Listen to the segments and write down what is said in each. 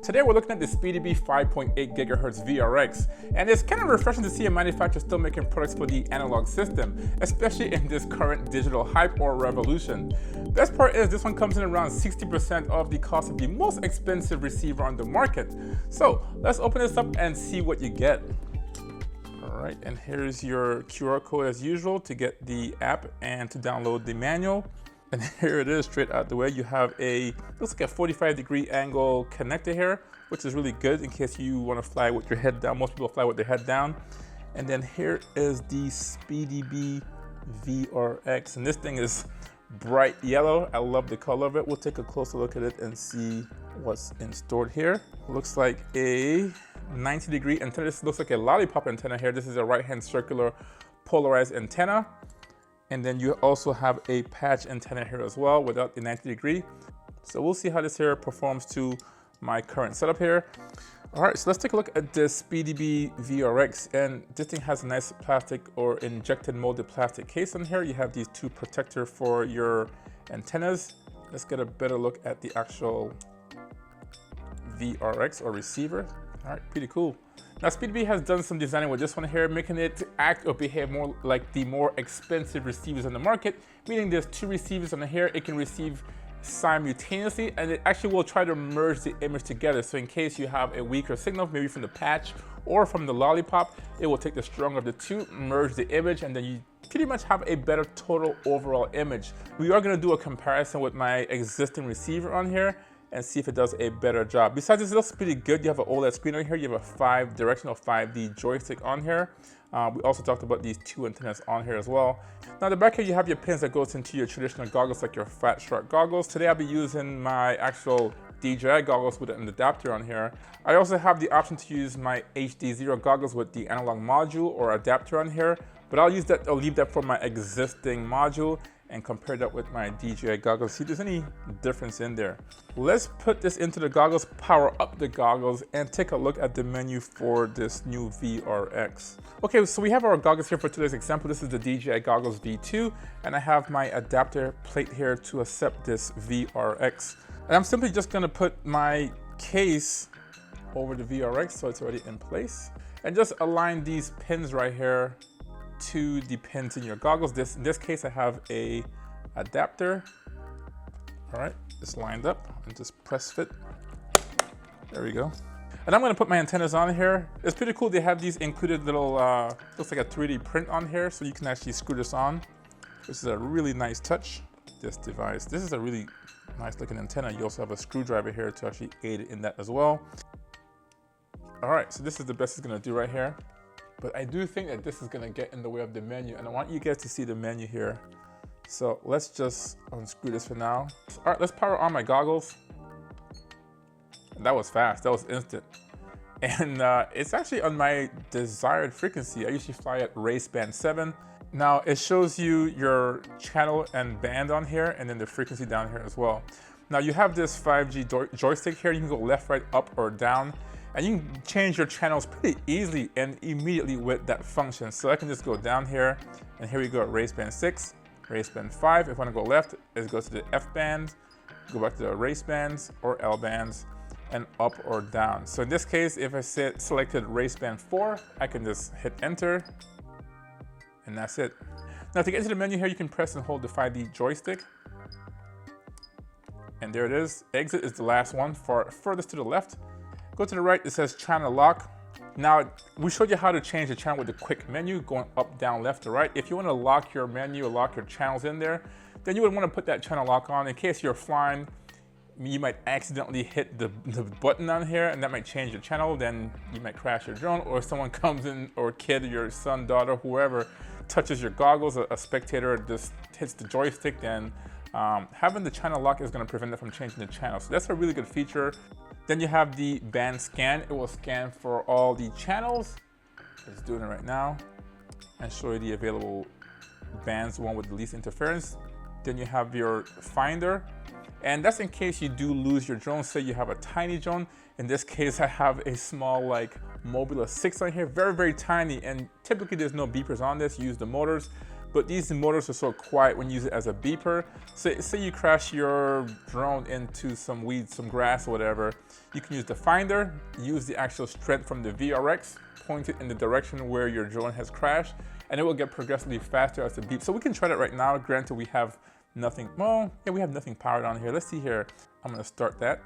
Today we're looking at the SpeedyBee 5.8 GHz VRX, and it's kind of refreshing to see a manufacturer still making products for the analog system, especially in this current digital hype or revolution. Best part is this one comes in around 60% of the cost of the most expensive receiver on the market. So let's open this up and see what you get. All right, and here's your QR code as usual to get the app and to download the manual. And here it is straight out the way. You have looks like a 45-degree angle connector here, which is really good in case you want to fly with your head down. Most people fly with their head down. And then here is the SpeedyBee VRX. And this thing is bright yellow. I love the color of it. We'll take a closer look at it and see what's stored here. Looks like a 90-degree antenna. This looks like a lollipop antenna here. This is a right-hand circular polarized antenna. And then you also have a patch antenna here as well without the 90-degree. So we'll see how this here performs to my current setup here. All right, so let's take a look at this SpeedyBee VRX. And this thing has a nice plastic or injected molded plastic case on here. You have these two protectors for your antennas. Let's get a better look at the actual VRX or receiver. All right, pretty cool. Now SpeedyBee has done some designing with this one here, making it act or behave more like the more expensive receivers on the market, meaning there's two receivers on here. It can receive simultaneously, and it actually will try to merge the image together. So in case you have a weaker signal, maybe from the patch or from the lollipop, it will take the stronger of the two, merge the image, and then you pretty much have a better total overall image. We are going to do a comparison with my existing receiver on here and see if it does a better job. Besides, this looks pretty good. You have an OLED screen on here. You have a 5-directional 5D joystick on here. We also talked about these two antennas on here as well. Now the back here, you have your pins that goes into your traditional goggles, like your Fat Shark goggles. Today I'll be using my actual DJI goggles with an adapter on here. I also have the option to use my HD0 goggles with the analog module or adapter on here, but I'll leave that for my existing module and compare that with my DJI goggles, see if there's any difference in there. Let's put this into the goggles, power up the goggles, and take a look at the menu for this new VRX. Okay, so we have our goggles here for today's example. This is the DJI goggles V2, and I have my adapter plate here to accept this VRX. And I'm simply just gonna put my case over the VRX so it's already in place, and just align these pins right here to the pins in your goggles. In this case, I have a adapter. All right, it's lined up and just press fit. There we go. And I'm gonna put my antennas on here. It's pretty cool. They have these included little, looks like a 3D print on here, so you can actually screw this on. This is a really nice touch, this device. This is a really nice looking antenna. You also have a screwdriver here to actually aid in that as well. All right, so this is the best it's gonna do right here. But I do think that this is gonna get in the way of the menu, and I want you guys to see the menu here. So let's just unscrew this for now. All right, let's power on my goggles. And that was fast, that was instant. And it's actually on my desired frequency. I usually fly at race band 7. Now it shows you your channel and band on here, and then the frequency down here as well. Now you have this 5G joystick here. You can go left, right, up, or down. And you can change your channels pretty easily and immediately with that function. So I can just go down here, and here we go at race band 6, race band 5. If I want to go left, it goes to the F band, go back to the race bands or L bands, and up or down. So in this case, if I selected race band 4, I can just hit enter, and that's it. Now to get into the menu here, you can press and hold the 5D joystick. And there it is. Exit is the last one, furthest to the left. Go to the right, it says channel lock. Now, we showed you how to change the channel with the quick menu, going up, down, left, to right. If you want to lock your menu or lock your channels in there, then you would want to put that channel lock on. In case you're flying, you might accidentally hit the button on here, and that might change your channel. Then you might crash your drone, or if someone comes in, or a kid, your son, daughter, whoever, touches your goggles, a spectator just hits the joystick, then having the channel lock is going to prevent it from changing the channel. So that's a really good feature. Then you have the band scan. It will scan for all the channels. It's doing it right now and show you the available bands, the one with the least interference. Then you have your finder, and that's in case you do lose your drone. Say you have a tiny drone. In this case, I have a small like Mobula 6 on here, very, very tiny, and typically there's no beepers on this. You use the motors. but these motors are so quiet when you use it as a beeper. Say you crash your drone into some weeds, some grass or whatever, you can use the finder, use the actual strength from the VRX, point it in the direction where your drone has crashed, and it will get progressively faster as the beep. So we can try that right now. Granted, we have nothing, well, yeah, we have nothing powered on here. Let's see here. I'm gonna start that.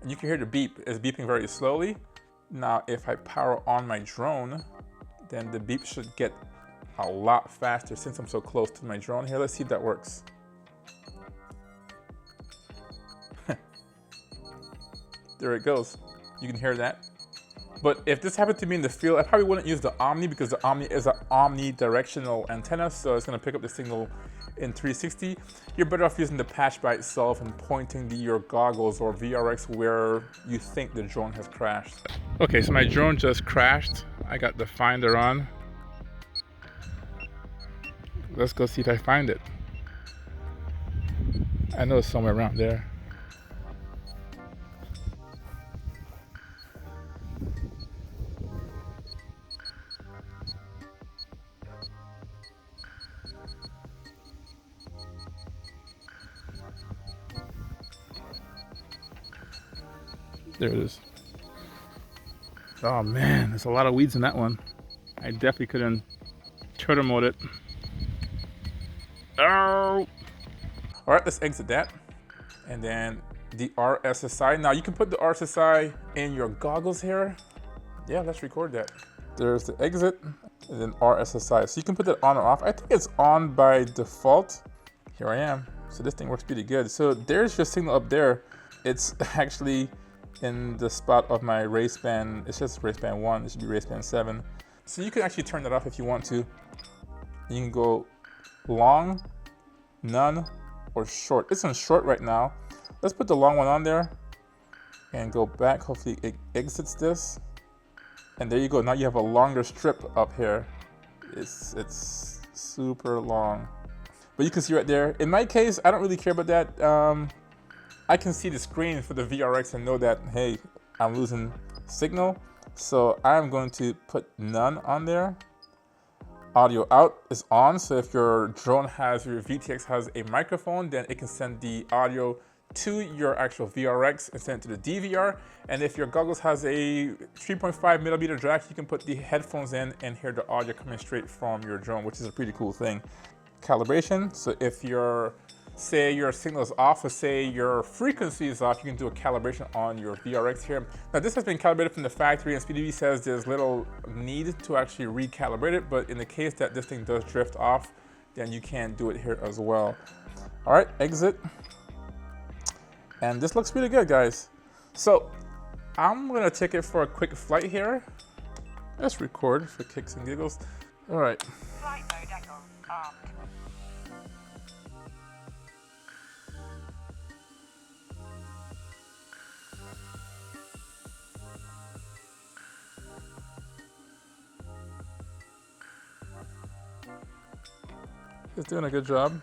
And you can hear the beep. It's beeping very slowly. Now, if I power on my drone, then the beep should get a lot faster since I'm so close to my drone here. Let's see if that works. There it goes. You can hear that. But if this happened to me in the field, I probably wouldn't use the Omni because the Omni is an omnidirectional antenna, so it's gonna pick up the signal in 360. You're better off using the patch by itself and pointing your goggles or VRX where you think the drone has crashed. Okay, so my drone just crashed. I got the finder on. Let's go see if I find it. I know it's somewhere around there. There it is. Oh man, there's a lot of weeds in that one. I definitely couldn't turtle mode it. Oh! All right, let's exit that. And then the RSSI. Now you can put the RSSI in your goggles here. Yeah, let's record that. There's the exit and then RSSI. So you can put that on or off. I think it's on by default. Here I am. So this thing works pretty good. So there's your signal up there. It's actually in the spot of my race band. It's just race band 1. It should be race band 7. So you can actually turn that off if you want to. You can go long, none, or short. It's on short right now. Let's put the long one on there and go back. Hopefully it exits this. And there you go. Now you have a longer strip up here. It's super long. But you can see right there. In my case, I don't really care about that. I can see the screen for the VRX and know that, hey, I'm losing signal. So I'm going to put none on there. Audio out is on, so if your drone has, your VTX has a microphone, then it can send the audio to your actual VRX and send it to the DVR. And if your goggles has a 3.5 millimeter jack, you can put the headphones in and hear the audio coming straight from your drone, which is a pretty cool thing. Calibration, so if say your signal is off, or say your frequency is off, you can do a calibration on your VRX here. Now this has been calibrated from the factory, and SpeedyBee says there's little need to actually recalibrate it, but in the case that this thing does drift off, then you can do it here as well. All right, exit. And this looks really good, guys. So I'm gonna take it for a quick flight here. Let's record for kicks and giggles. All right. Flight mode echo armed. It's doing a good job.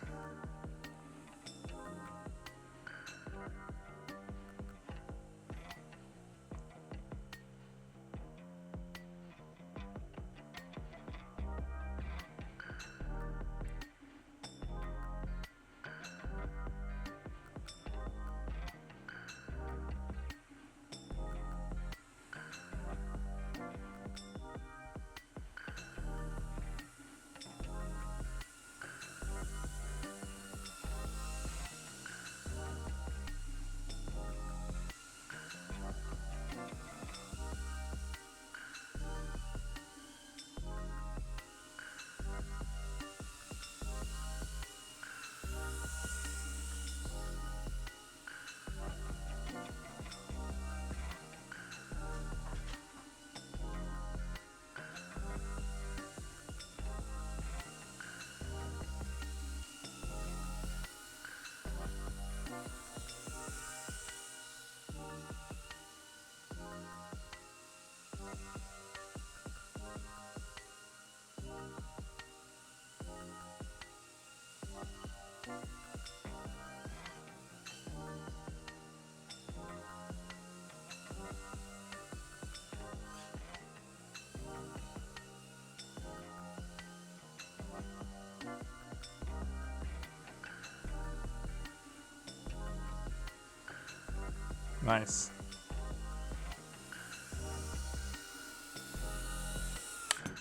Nice.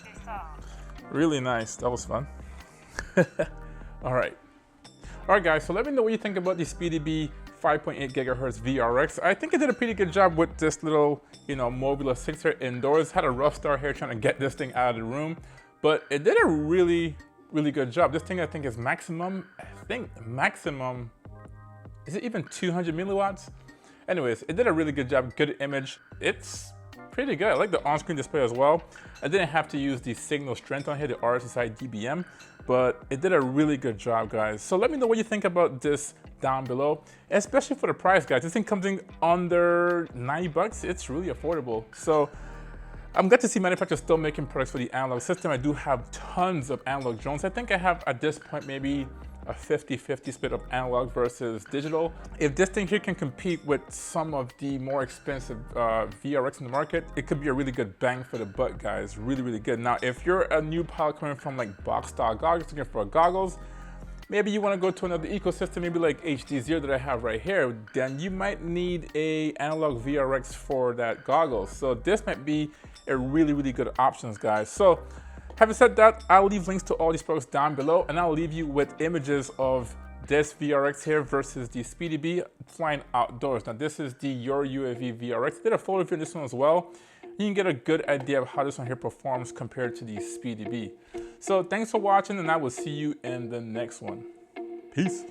Disarmed. Really nice. That was fun. All right. All right, guys. So let me know what you think about the SpeedyBee 5.8 GHz VRX. I think it did a pretty good job with this little, mobile sixer indoors. Had a rough start here trying to get this thing out of the room, but it did a really, really good job. This thing I think is maximum. Is it even 200 milliwatts? Anyways, it did a really good job. Good image. It's pretty good. I like the on-screen display as well. I didn't have to use the signal strength on here, the RSSI dBm, but it did a really good job, guys. So let me know what you think about this down below, especially for the price, guys. This thing comes in under 90 bucks. It's really affordable. So I'm glad to see manufacturers still making products for the analog system. I do have tons of analog drones. I think I have at this point maybe a 50-50 split of analog versus digital. If this thing here can compete with some of the more expensive VRX in the market, it could be a really good bang for the buck, guys. Really, really good. Now, if you're a new pilot coming from like box style goggles, looking for goggles, maybe you want to go to another ecosystem, maybe like HD0 that I have right here, then you might need a Analog VRX for that goggle. So this might be a really, really good options, guys. So having said that, I'll leave links to all these products down below, and I'll leave you with images of this VRX here versus the SpeedyBee flying outdoors. Now this is the Your UAV VRX. I did a full review on this one as well. You can get a good idea of how this one here performs compared to the SpeedyBee. So thanks for watching, and I will see you in the next one. Peace.